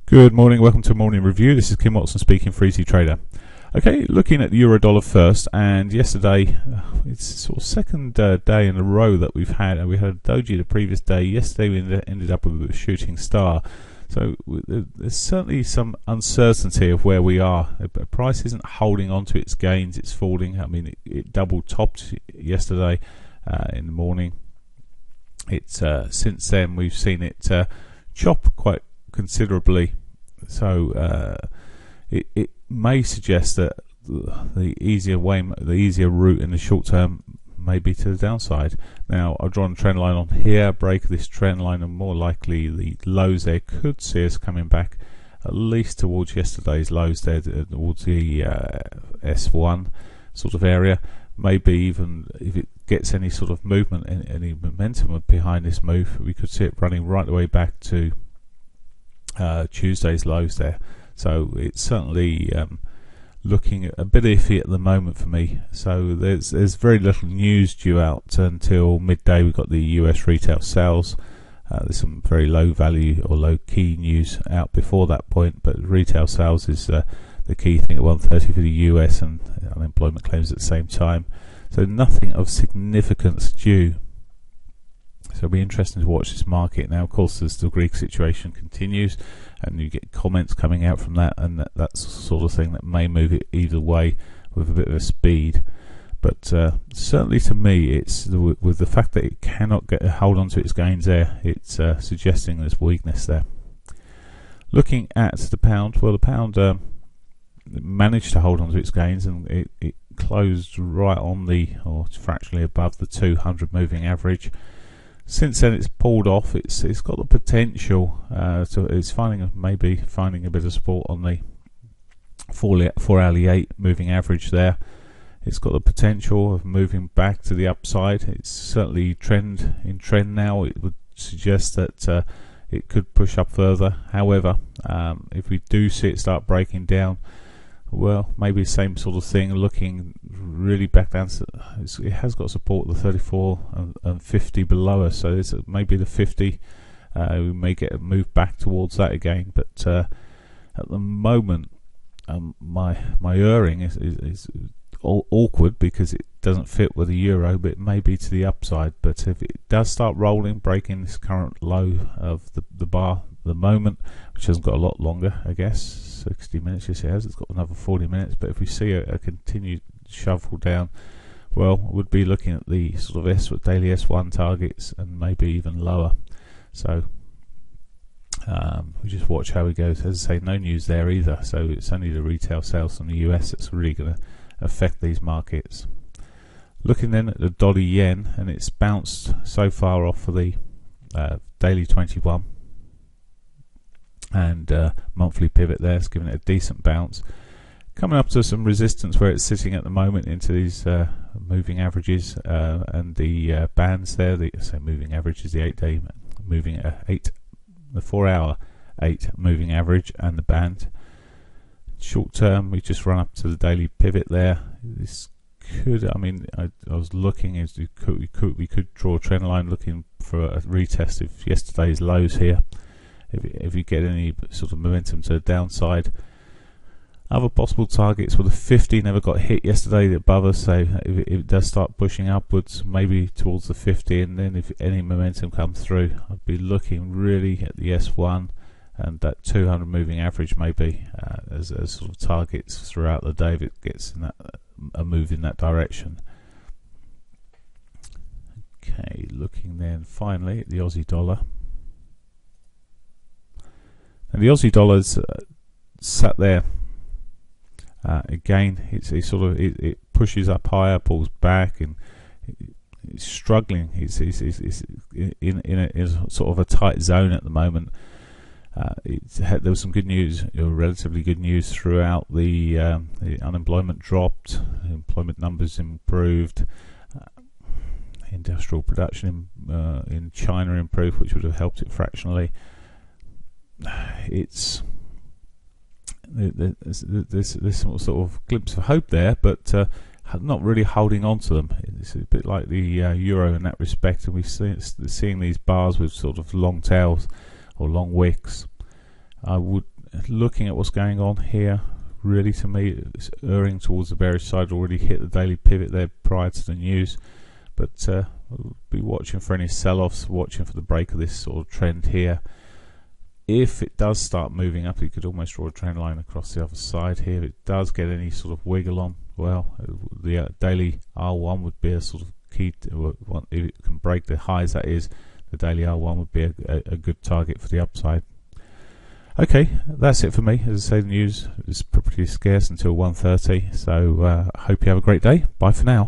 Good morning, welcome to Morning Review. This is Kim Watson speaking for Ezeetrader. Okay, looking at the euro dollar first, and yesterday, it's sort of second day in a row that we've had. We had a doji the previous day. Yesterday we ended up with a shooting star. So there's certainly some uncertainty of where we are. The price isn't holding on to its gains, it's falling. I mean, it double topped yesterday in the morning. It's since then we've seen it chop quite considerably, so it may suggest that the easier route in the short term may be to the downside. Now I've drawn a trend line on here, break this trend line, and more likely the lows there could see us coming back at least towards yesterday's lows there, towards the S1 sort of area. Maybe even if it gets any sort of movement, any momentum behind this move, we could see it running right the way back to Tuesday's lows there. So it's certainly looking a bit iffy at the moment for me. So there's very little news due out until midday. We've got the US retail sales. There's some very low value or low key news out before that point, but retail sales is the key thing at 1:30 for the US, and unemployment claims at the same time. So nothing of significance due. So it'll be interesting to watch this market. Now, of course, as the Greek situation continues and you get comments coming out from that, and that's the sort of thing that may move it either way with a bit of a speed. But certainly to me, it's with the fact that it cannot get a hold on to its gains there, it's suggesting there's weakness there. Looking at the pound, well, the pound managed to hold on to its gains, and it closed right on or fractionally above the 200 moving average. Since then it's pulled off. It's got the potential it's maybe finding a bit of support on the 4 hourly 8 moving average there. It's got the potential of moving back to the upside. It's certainly in trend now. It would suggest that it could push up further. However, if we do see it start breaking down, well, maybe same sort of thing, looking really back down. It has got support, the 34 and 50 below us, so it's maybe the 50. We may get a move back towards that again, but at the moment my earring is awkward because it doesn't fit with the euro, but it may be to the upside. But if it does start rolling, breaking this current low of the bar at the moment, which hasn't got a lot longer, I guess 60 minutes, yes it has, it's got another 40 minutes, but if we see a continued shuffle down, well, we'd be looking at the sort of daily S1 targets and maybe even lower. So we just watch how it goes. As I say, no news there either, so it's only the retail sales from the US that's really going to affect these markets. Looking then at the dollar yen, and it's bounced so far off for the daily 21 and monthly pivot there. It's given it a decent bounce, coming up to some resistance where it's sitting at the moment into these moving averages and the bands there. The moving average is the 8-day moving the 4 hour 8 moving average, and the band. Short term, we just run up to the daily pivot there. This could, I was looking as we could draw a trend line looking for a retest of yesterday's lows here. If you get any sort of momentum to the downside. Other possible targets, well, the 50 never got hit yesterday above us, so if it does start pushing upwards, maybe towards the 50, and then if any momentum comes through, I'd be looking really at the S1 and that 200 moving average maybe as sort of targets throughout the day if it gets in a move in that direction. Okay, looking then finally at the Aussie dollar. And the Aussie dollar's sat there again. It pushes up higher, pulls back, and it's struggling. It's in a sort of a tight zone at the moment. There was some good news, relatively good news throughout. The unemployment dropped, employment numbers improved, industrial production in China improved, which would have helped it fractionally. It's there's some sort of glimpse of hope there, but not really holding on to them. It's a bit like the euro in that respect, and we've seeing these bars with sort of long tails or long wicks. I would looking at what's going on here, really to me it's erring towards the bearish side. Already hit the daily pivot there prior to the news, but we'll be watching for any sell-offs, watching for the break of this sort of trend here. If it does start moving up, you could almost draw a trend line across the other side here. If it does get any sort of wiggle on, well, the daily R1 would be a sort of key to, if it can break the highs, that is, the daily R1 would be a good target for the upside. Okay, that's it for me. As I say, the news is pretty scarce until 1:30, so I hope you have a great day. Bye for now.